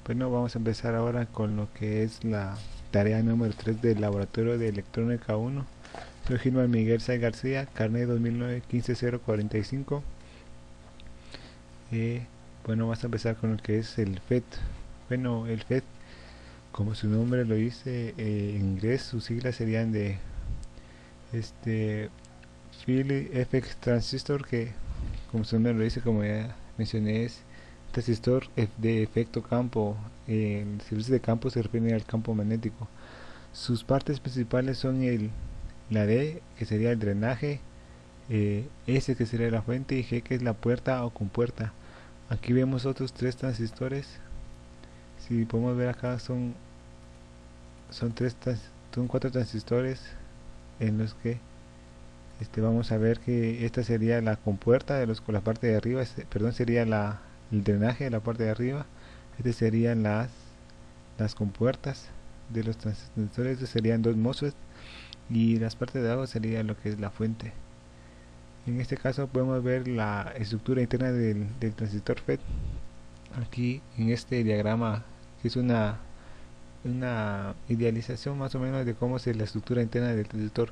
Bueno, vamos a empezar ahora con lo que es la tarea número 3 del Laboratorio de Electrónica 1. Soy Gilmar Miguel Say García, carnet 2009 15045. Bueno, vamos a empezar con lo que es el FET. Bueno, el FET, como su nombre lo dice, en inglés sus siglas serían de Field Effect Transistor, que como su nombre lo dice, como ya mencioné, es transistor de efecto campo. El servicio de campo se refiere al campo magnético. Sus partes principales son la D, que sería el drenaje, S, que sería la fuente, y G, que es la puerta o compuerta. Aquí vemos otros tres transistores. Si podemos ver acá, son cuatro transistores en los que vamos a ver que esta sería la compuerta con la parte de arriba, perdón, sería el drenaje de la parte de arriba. Este serían las compuertas de los transistores. Estos serían dos MOSFET, y las partes de abajo sería lo que es la fuente. En este caso podemos ver la estructura interna del transistor FET aquí en este diagrama, que es una idealización más o menos de cómo es la estructura interna del transistor.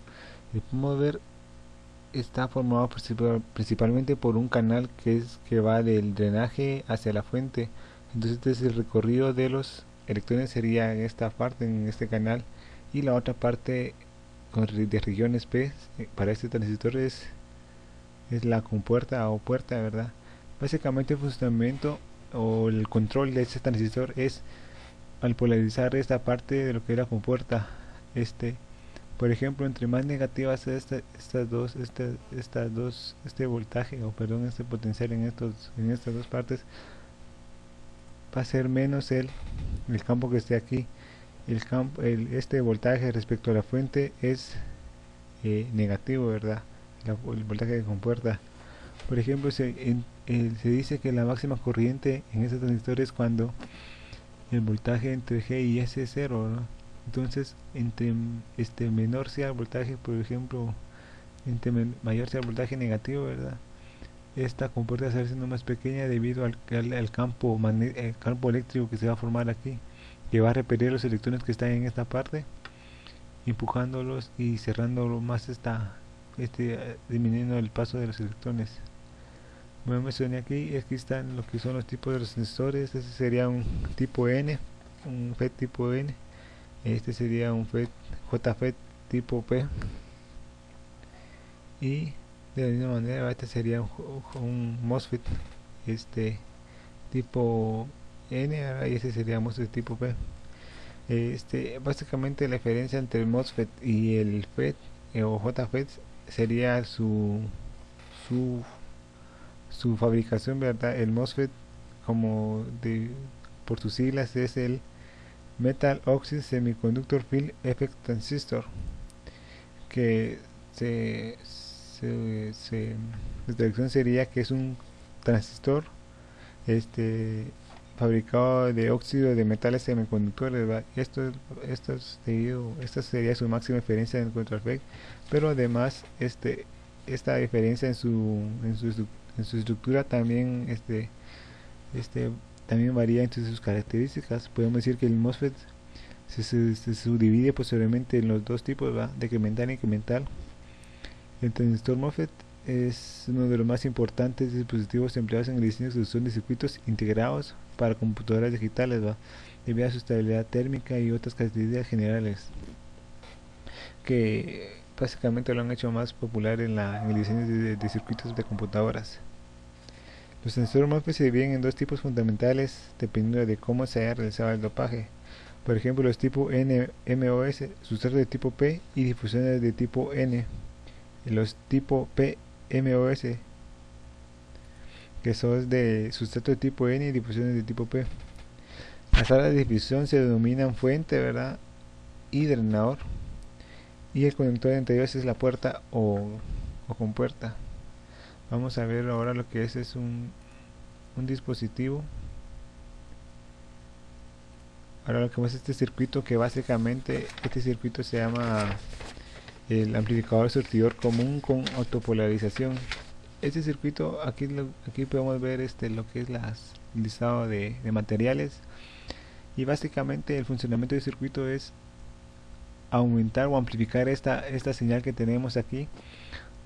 Podemos ver, está formado principalmente por un canal que va del drenaje hacia la fuente. Entonces este es el recorrido de los electrones, sería en esta parte, en este canal, y la otra parte de regiones P para este transistor es la compuerta o puerta, ¿verdad? Básicamente el funcionamiento o el control de este transistor es al polarizar esta parte de lo que es la compuerta. Por ejemplo, entre más negativas sea este voltaje, o perdón, este potencial en estas dos partes, va a ser menos el campo que esté aquí. Este voltaje respecto a la fuente es negativo, ¿verdad? El voltaje de compuerta. Por ejemplo, se dice que la máxima corriente en este transistor es cuando el voltaje entre G y S es cero, ¿no? Entonces, entre menor sea el voltaje, por ejemplo, mayor sea el voltaje negativo, ¿verdad? Esta compuerta se hace más pequeña debido al campo eléctrico que se va a formar aquí, que va a repeler los electrones que están en esta parte, empujándolos y cerrándolo más disminuyendo el paso de los electrones. Como mencioné aquí están lo que son los tipos de los transistores. Este sería un tipo N, un FET tipo N. Este sería un JFET tipo P. Y de la misma manera este sería un MOSFET tipo N, ¿verdad? Y este sería MOSFET tipo P. Básicamente la diferencia entre el MOSFET y el FET o JFET sería su fabricación, ¿verdad? El MOSFET, por sus siglas, es el Metal Oxide Semiconductor Field Effect Transistor, que la traducción sería que es un transistor fabricado de óxido de metales semiconductores, ¿verdad? Esta sería su máxima diferencia en cuanto al FET, pero además esta diferencia en su estructura también también varía entre sus características. Podemos decir que el MOSFET se subdivide posteriormente en los dos tipos, ¿verdad? Decremental e incremental. El transistor MOSFET es uno de los más importantes dispositivos empleados en el diseño y solución de circuitos integrados para computadoras digitales, ¿verdad? Debido a su estabilidad térmica y otras características generales que básicamente lo han hecho más popular en el diseño de circuitos de computadoras. Los transistores MOSFET se dividen en dos tipos fundamentales dependiendo de cómo se haya realizado el dopaje. Por ejemplo, los tipo NMOS, sustratos de tipo P y difusiones de tipo N. Los tipo PMOS, que son de sustrato de tipo N y difusiones de tipo P. Las salas de difusión se denominan fuente, ¿verdad? Y drenador. Y el conector entre ellos es la puerta o compuerta. Vamos a ver ahora lo que es un dispositivo. Ahora lo que vemos es este circuito, que básicamente este circuito se llama el amplificador surtidor común con autopolarización. Este circuito, aquí podemos ver lo que es el listado de materiales. Y básicamente el funcionamiento del circuito es aumentar o amplificar esta señal que tenemos aquí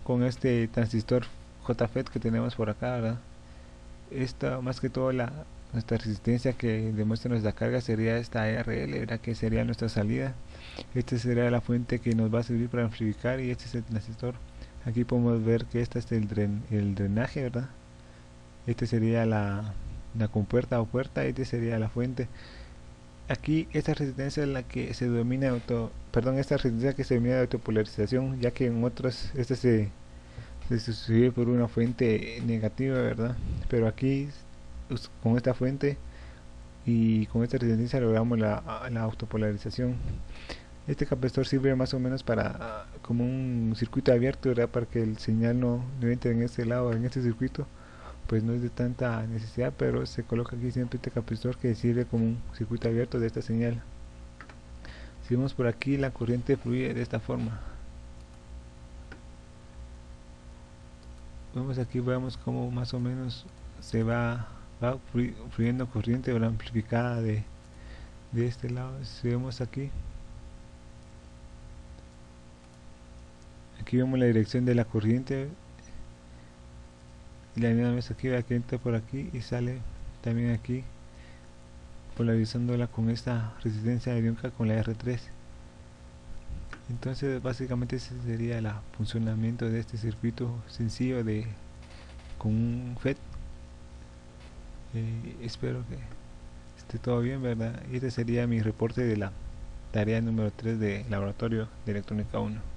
con este transistor JFET que tenemos por acá, ¿verdad? Esta, más que todo, nuestra resistencia que demuestra nuestra carga sería esta RL, ¿verdad? Que sería nuestra salida. Esta sería la fuente que nos va a servir para amplificar, y este es el transistor. Aquí podemos ver que este es el drenaje, ¿verdad? Este sería la compuerta o puerta, este sería la fuente. Aquí esta resistencia es la que se denomina esta resistencia que se denomina de autopolarización, ya que en otros se sustituye por una fuente negativa, ¿verdad? Pero aquí con esta fuente y con esta resistencia logramos la autopolarización. Este capacitor sirve más o menos para como un circuito abierto, ¿verdad? Para que el señal no entre en este lado, en este circuito, pues no es de tanta necesidad, pero se coloca aquí siempre este capacitor que sirve como un circuito abierto de esta señal. Si vemos por aquí, la corriente fluye de esta forma. Vemos aquí, veamos cómo más o menos se va fluyendo corriente o la amplificada de este lado. Si vemos aquí vemos la dirección de la corriente, y la vez aquí, la que entra por aquí y sale también aquí, polarizándola con esta resistencia de iónica con la R3. Entonces básicamente ese sería el funcionamiento de este circuito sencillo con un FET. Espero que esté todo bien, ¿verdad? Y este sería mi reporte de la tarea número 3 de laboratorio de electrónica 1.